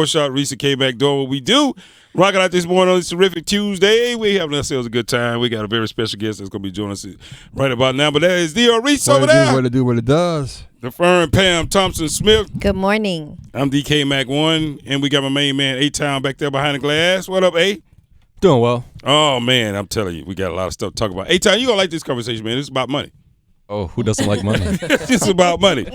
Shot recently came back doing what we do. Rocking out this morning on this terrific Tuesday. We having ourselves a good time. We got a very special guest that's going to be joining us right about now. But that is D.R. Reese over there. What it does. The firm Pam Thompson-Smith. Good morning. I'm DK Mac 1. And we got my main man, A-Town, back there behind the glass. What up, A? Doing well. Oh, man, I'm telling you, we got a lot of stuff to talk about. A-Town, you going to like this conversation, man. It's about money. Oh, who doesn't like money? It's about money.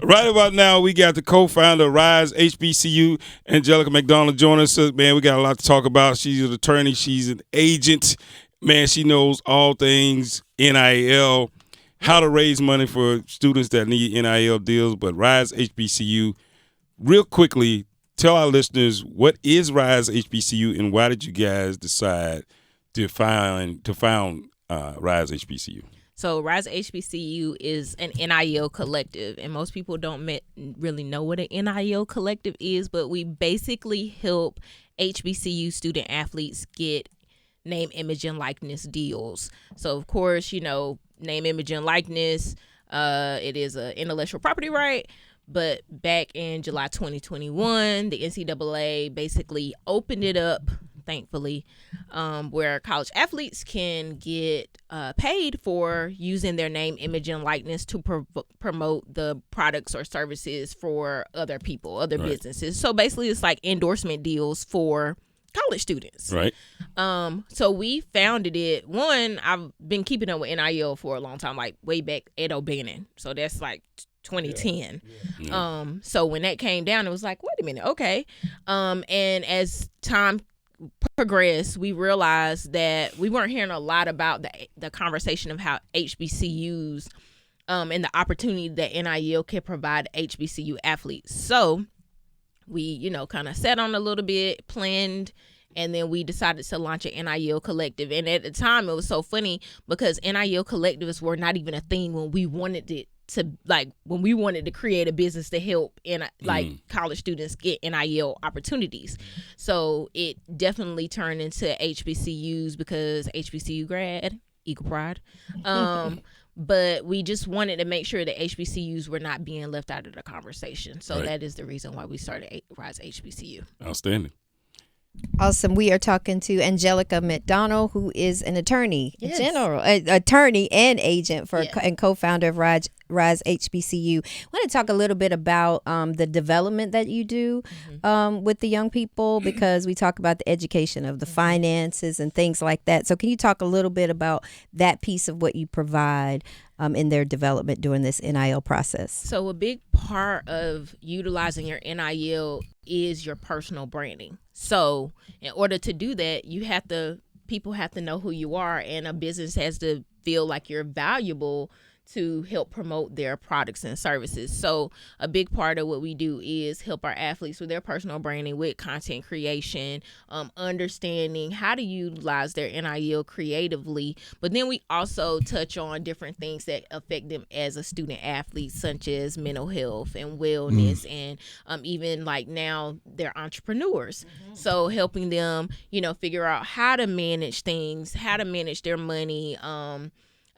Right about now, we got the co-founder of RISE HBCU, Angelica McDonald, joining us. Man, we got a lot to talk about. She's an attorney. She's an agent. Man, she knows all things NIL, how to raise money for students that need NIL deals. But RISE HBCU, real quickly, tell our listeners, what is RISE HBCU and why did you guys decide to found RISE HBCU? So RISE HBCU is an NIL collective, and most people don't really know what an NIL collective is, but we basically help HBCU student athletes get name, image, and likeness deals. So, of course, name, image, and likeness, it is an intellectual property right, but back in July 2021, the NCAA basically opened it up, thankfully, where college athletes can get paid for using their name, image, and likeness to promote the products or services for other people, other businesses. So basically, it's like endorsement deals for college students. Right. So we founded it. One, I've been keeping up with NIL for a long time, like way back Ed O'Bannon. So that's like 2010. Yeah. So when that came down, it was like, wait a minute, okay. And as time progress, we realized that we weren't hearing a lot about the conversation of how HBCUs and the opportunity that NIL can provide HBCU athletes. So we, kind of sat on a little bit, planned, and then we decided to launch an NIL collective. And at the time, it was so funny because NIL collectives were not even a thing when we wanted it when we wanted to create a business to help college students get NIL opportunities. So it definitely turned into HBCUs because HBCU grad, equal pride. But we just wanted to make sure that HBCUs were not being left out of the conversation. So that is the reason why we started RISE HBCU. Outstanding. Awesome. We are talking to Angelica McDonald, who is an attorney, attorney and agent and co-founder of RISE HBCU. I want to talk a little bit about the development that you do with the young people, because we talk about the education of the finances and things like that. So can you talk a little bit about that piece of what you provide in their development during this NIL process? So a big part of utilizing your NIL is your personal branding. So in order to do that, people have to know who you are, and a business has to feel like you're valuable to help promote their products and services. So a big part of what we do is help our athletes with their personal branding, with content creation, understanding how to utilize their NIL creatively. But then we also touch on different things that affect them as a student athlete, such as mental health and wellness, and even like now they're entrepreneurs. So helping them, figure out how to manage things, how to manage their money,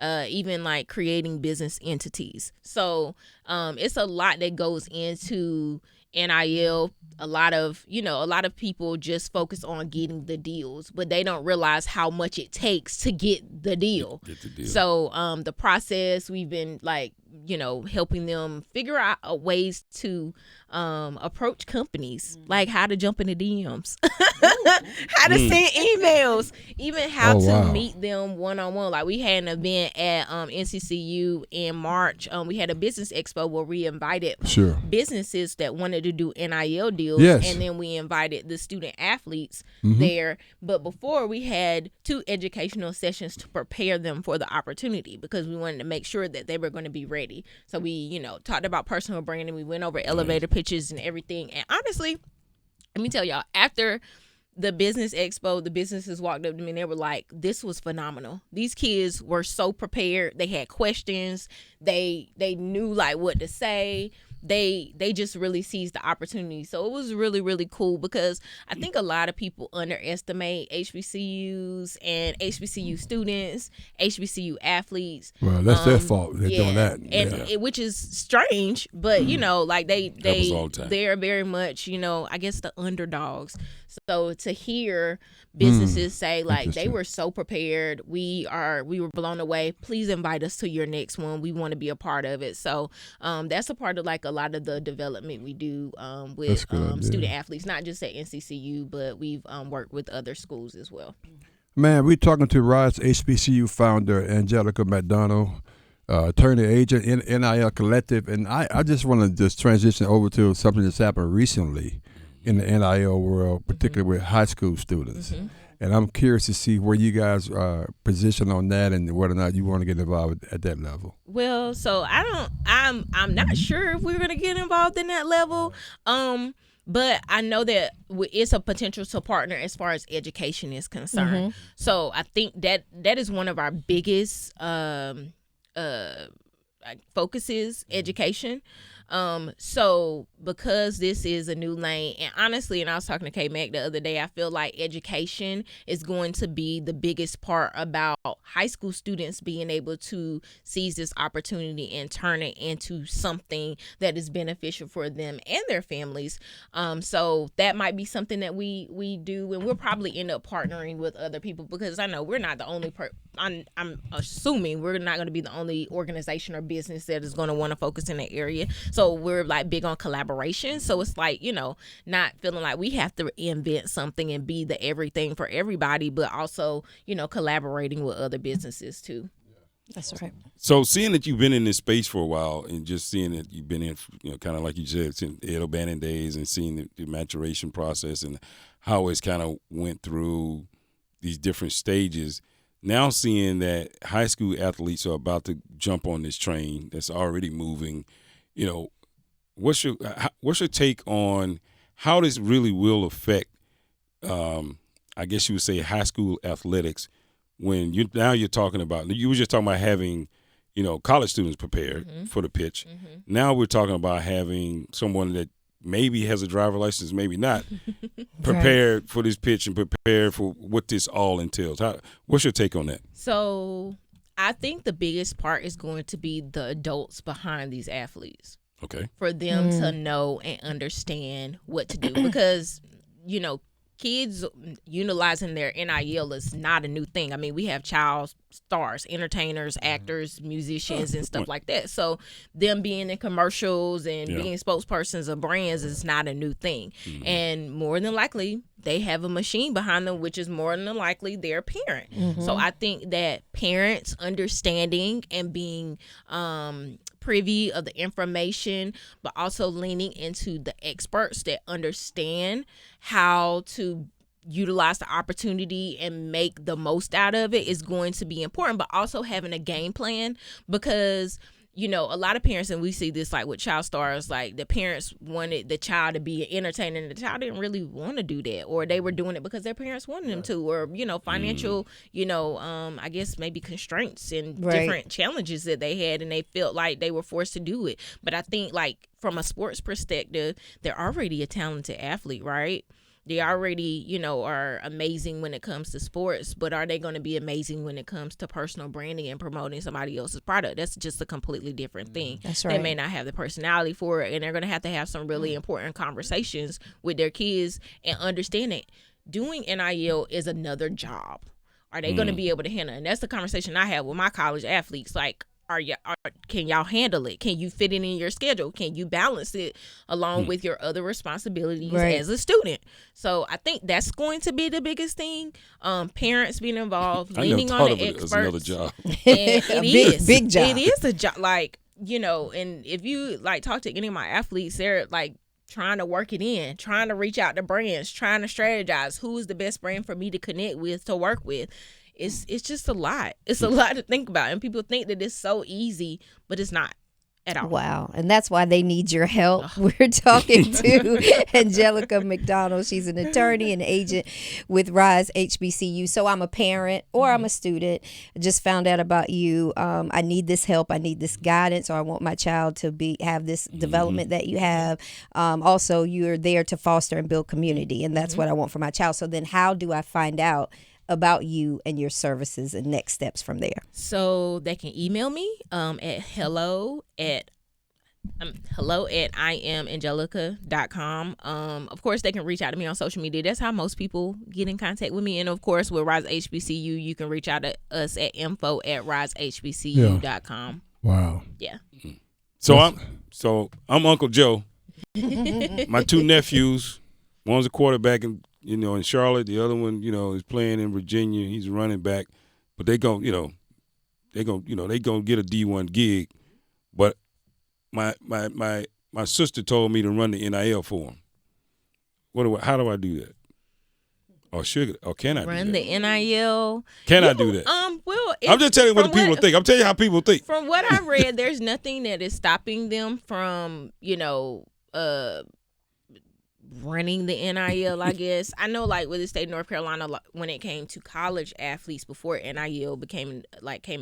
even like creating business entities. So it's a lot that goes into NIL. A lot of people just focus on getting the deals, but they don't realize how much it takes to get the deal. So the process, we've been helping them figure out ways to approach companies, like how to jump into DMs, how to send emails, even how to meet them one-on-one. Like we had an event at NCCU in March. We had a business expo where we invited businesses that wanted to do NIL deals, and then we invited the student athletes there. But before, we had 2 educational sessions to prepare them for the opportunity, because we wanted to make sure that they were going to be ready. So we, talked about personal branding. We went over elevator pitches and everything. And honestly, let me tell y'all, after the business expo, the businesses walked up to me and they were like, this was phenomenal. These kids were so prepared. They had questions. They knew like what to say. they just really seized the opportunity. So it was really, really cool, because I think a lot of people underestimate HBCUs and HBCU students, HBCU athletes. Well, that's their fault. They're doing that. And which is strange, but like Happens all the time. they're very much, I guess, the underdogs. So to hear businesses say like they were so prepared, we were blown away. Please invite us to your next one. We want to be a part of it. So that's a part of like a lot of the development we do with student athletes, not just at NCCU, but we've worked with other schools as well. Man, we're talking to RISE HBCU founder Angelica McDonald, attorney agent in NIL Collective, and I just want to just transition over to something that's happened recently in the NIL world, particularly with high school students. And I'm curious to see where you guys are positioned on that and whether or not you want to get involved at that level. Well, so I'm not sure if we're going to get involved in that level. But I know that it's a potential to partner as far as education is concerned. So I think that is one of our biggest focuses, education. So because this is a new lane, and honestly, and I was talking to K Mac the other day, I feel like education is going to be the biggest part about high school students being able to seize this opportunity and turn it into something that is beneficial for them and their families. So that might be something that we do, and we'll probably end up partnering with other people, because I know we're not the only I'm assuming we're not going to be the only organization or business that is going to want to focus in that area. So we're like big on collaboration. So it's like, not feeling like we have to invent something and be the everything for everybody, but also, collaborating with other businesses too. That's right. So seeing that you've been in this space for a while, and just seeing that you've been in, kind of like you said, since Ed O'Bannon days, and seeing the maturation process and how it's kind of went through these different stages. Now seeing that high school athletes are about to jump on this train that's already moving, what's your take on how this really will affect, I guess you would say, high school athletics, when you're talking about, you were just talking about having, college students prepared for the pitch. Now we're talking about having someone that maybe has a driver license, maybe not, prepared for this pitch and prepared for what this all entails. What's your take on that? So I think the biggest part is going to be the adults behind these athletes. Okay. For them to know and understand what to do, because, kids utilizing their NIL is not a new thing. I mean, we have child stars, entertainers, actors, musicians, and stuff like that. So them being in commercials and being spokespersons of brands is not a new thing. And more than likely, they have a machine behind them, which is more than likely their parent. So I think that parents understanding and being privy of the information, but also leaning into the experts that understand how to utilize the opportunity and make the most out of it is going to be important, but also having a game plan, because a lot of parents, and we see this like with child stars, like the parents wanted the child to be an entertainer and the child didn't really want to do that, or they were doing it because their parents wanted them to, or financial I guess maybe constraints and different challenges that they had, and they felt like they were forced to do it. But I think like from a sports perspective, they're already a talented athlete, right? They already, are amazing when it comes to sports, but are they going to be amazing when it comes to personal branding and promoting somebody else's product? That's just a completely different thing. That's right. They may not have the personality for it, and they're going to have some really important conversations with their kids and understand that doing NIL is another job. Are they going to be able to handle it? And that's the conversation I have with my college athletes. Like, can y'all handle it? Can you fit it in your schedule? Can you balance it along with your other responsibilities as a student? So I think that's going to be the biggest thing. Parents being involved, leaning on the experts. Another job. And it is big job. It is a job. Like, and if you like talk to any of my athletes, they're like trying to work it in, trying to reach out to brands, trying to strategize who is the best brand for me to connect with, to work with. It's just a lot. It's a lot to think about, and people think that it's so easy, but it's not at all. Wow. And that's why they need your help. We're talking to Angelica McDonald. She's an attorney and agent with Rise HBCU. So I'm a parent or I'm a student. I just found out about you. I need this help. I need this guidance, or I want my child to have this development that you have. Also, you're there to foster and build community, and that's what I want for my child. So then how do I find out about you and your services and next steps from there? So they can email me at hello at iamangelica.com. Of course, they can reach out to me on social media. That's how most people get in contact with me. And of course, with Rise HBCU, you can reach out to us at info@risehbcu.com. Wow. Yeah. So I'm Uncle Joe. My two nephews, one's a quarterback in Charlotte. The other one, is playing in Virginia. He's a running back. But they gonna get a D1 gig. But my sister told me to run the NIL for them. How do I do that? Or can I run do that? the NIL? I do that? Well, I'm just telling you what the people think. I'm telling you how people think. From what I read, there's nothing that is stopping them from, running the NIL, I guess. I know, like, with the state of North Carolina, when it came to college athletes, before NIL came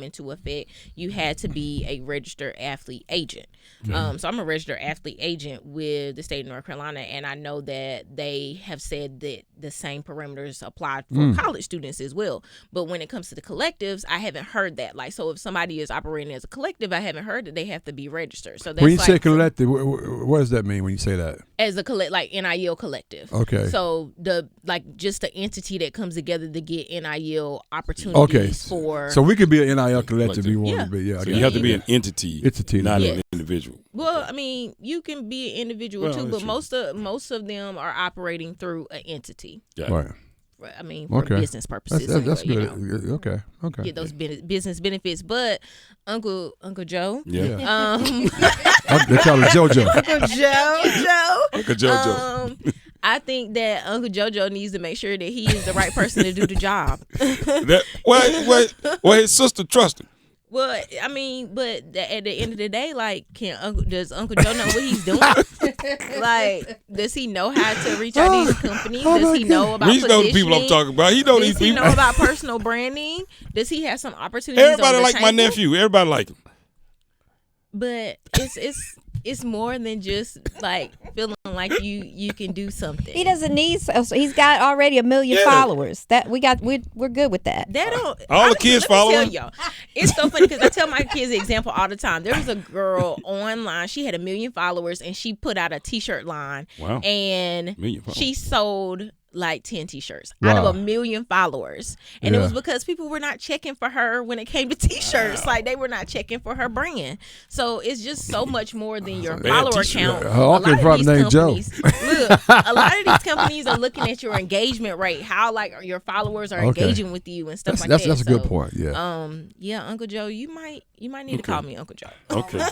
into effect, you had to be a registered athlete agent. So I'm a registered athlete agent with the state of North Carolina, and I know that they have said that the same parameters apply for college students as well. But when it comes to the collectives, I haven't heard that. Like, so if somebody is operating as a collective, I haven't heard that they have to be registered. So that's when you say collective, what does that mean when you say that? As a like NIL collective. Okay. So just the entity that comes together to get NIL opportunities for. So we could be an NIL collective if you want to be. Yeah. So you have to be an entity, not an individual. Well, I mean, you can be an individual too, but most of them are operating through an entity. Yeah. Right. I mean, for business purposes. That's good. Okay. Get those business benefits. But Uncle Joe. Yeah. They call it JoJo. Uncle JoJo. I think that Uncle JoJo needs to make sure that he is the right person to do the job. Well, his sister trusts him. Well, I mean, but at the end of the day, like, does Uncle Joe know what he's doing? Like, does he know how to reach out to these companies? Does he know about He know the people I'm talking about. He know these people. Does he know about personal branding? Does he have some opportunities? Everybody on the like table? my nephew. Everybody like him. But it's more than just like feeling like you can do something. He doesn't need. So he's got already 1 million followers. We're good with that. All the kids follow him. Y'all, it's so funny because I tell my kids the example all the time. There was a girl online. She had 1 million followers, and she put out a T-shirt line. Wow. And she sold like 10 T-shirts out of 1 million followers, and it was because people were not checking for her when it came to T-shirts. Like, they were not checking for her brand. So it's just so much more than your follower count. A lot of these companies, look, a lot of these companies are looking at your engagement rate, how like your followers are engaging with you and stuff like that. That's a good point. Yeah. Uncle Joe, you might need to call me Uncle Joe. Okay.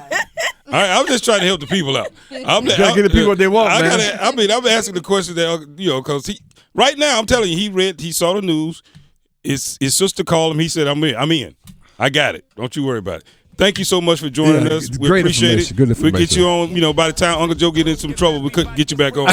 All right, I'm just trying to help the people out. Gotta get the people what they want, man. I'm asking the question that because right now I'm telling you, he saw the news. His sister called him. He said, "I'm in. I got it. Don't you worry about it." Thank you so much for joining us. We appreciate it. Good information. We'll get you on. By the time Uncle Joe get in some trouble, we couldn't get you back on.